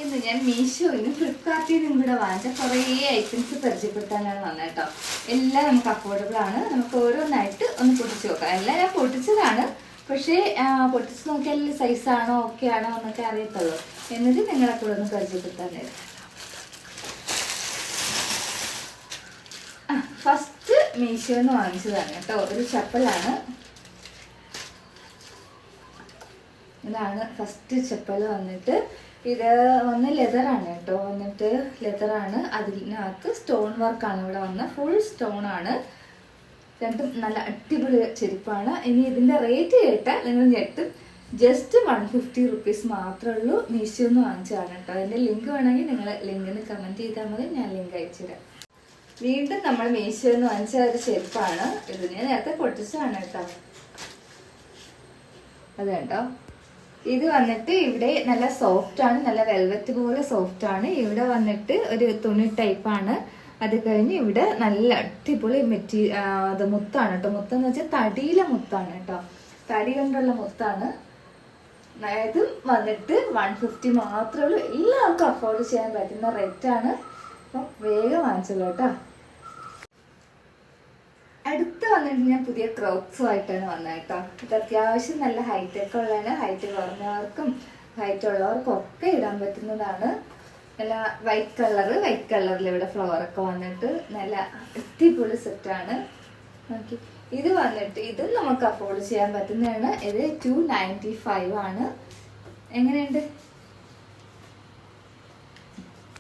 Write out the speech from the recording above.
ഇന്ന് ഞാൻ മീഷോയിലും ഫ്ലിപ്കാർട്ടിലും കൂടെ വാങ്ങിച്ച കുറേ ഐറ്റംസ് പരിചയപ്പെടുത്താനാണ് വന്നത് കേട്ടോ. എല്ലാം നമുക്ക് അഫോർഡബിൾ ആണ്. നമുക്ക് ഓരോന്നായിട്ട് ഒന്ന് പൊട്ടിച്ച് നോക്കാം. എല്ലാം ഞാൻ പൊട്ടിച്ചതാണ്, പക്ഷേ പൊട്ടിച്ച് നോക്കിയാൽ സൈസാണോ ഓക്കെ ആണോ എന്നൊക്കെ അറിയത്തുള്ളൂ. എന്നിട്ട് നിങ്ങളെ കൂടെ ഒന്ന് പരിചയപ്പെടുത്താൻ നേരം. ഫസ്റ്റ് മീഷോന്ന് വാങ്ങിച്ചതാണ് കേട്ടോ. ഒരു ചപ്പലാണ്. ഇതാണ് ഫസ്റ്റ് ചപ്പൽ വന്നിട്ട്. ഇത് വന്ന് ലെതറാണ് കേട്ടോ. വന്നിട്ട് ലെതറാണ്, അതിനകത്ത് സ്റ്റോൺ വർക്കാണ് ഇവിടെ വന്ന. ഫുൾ സ്റ്റോൺ ആണ്. രണ്ടും നല്ല അടിപൊളി ചെരുപ്പാണ്. ഇനി ഇതിന്റെ റേറ്റ് കേട്ടാൽ നിങ്ങൾ ഞെട്ടും. ജസ്റ്റ് 150 റുപ്പീസ് മാത്രമേ ഉള്ളൂ. മീഷോന്ന് വാങ്ങിച്ചതാണ് കേട്ടോ. അതിന്റെ ലിങ്ക് വേണമെങ്കിൽ നിങ്ങൾ ലിങ്കിന് കമന്റ് ചെയ്താൽ മതി, ഞാൻ ലിങ്ക് അയച്ചുതരാം. വീണ്ടും നമ്മൾ മീഷോന്ന് വാങ്ങിച്ച ഒരു ചെരുപ്പാണ്. ഇത് ഞാൻ നേരത്തെ പൊട്ടിച്ചതാണ് കേട്ടോ. അത് കേട്ടോ. ഇത് വന്നിട്ട് ഇവിടെ നല്ല സോഫ്റ്റ് ആണ്, നല്ല വെൽവെറ്റ് പോലെ സോഫ്റ്റ് ആണ്. ഇവിടെ വന്നിട്ട് ഒരു തുണി ടൈപ്പാണ്. അത് കഴിഞ്ഞ് ഇവിടെ നല്ല അടിപൊളി അത് മുത്താണ് കേട്ടോ. മുത്തെന്ന് വെച്ചാൽ തടിയിലെ മുത്താണ് കേട്ടോ. തടി കൊണ്ടുള്ള മുത്താണ്. ഇതും വന്നിട്ട് 150 മാത്രമേ ഉള്ളൂ. എല്ലാവർക്കും അഫോർഡ് ചെയ്യാൻ പറ്റുന്ന റേറ്റ് ആണ്. അപ്പം വേഗം വാങ്ങിച്ചോളൂ കേട്ടോ. അടുത്ത് വന്നിട്ട് ഞാൻ പുതിയ ക്രോക്സുമായിട്ടാണ് വന്നത് കേട്ടോ. ഇത് അത്യാവശ്യം നല്ല ഹൈറ്റ് ഒക്കെ ഉള്ളതാണ്. ഹൈറ്റ് കുറഞ്ഞവർക്കും ഹൈറ്റ് ഉള്ളവർക്കും ഒക്കെ ഇടാൻ പറ്റുന്നതാണ്. നല്ല വൈറ്റ് കളറിൽ ഇവിടെ ഫ്ലവറൊക്കെ വന്നിട്ട് നല്ല അടിപൊളി സെറ്റാണ്. നോക്കി, ഇത് വന്നിട്ട് ഇതും നമുക്ക് അഫോർഡ് ചെയ്യാൻ പറ്റുന്നതാണ്. ഇത് 295 ആണ്. എങ്ങനെയുണ്ട്?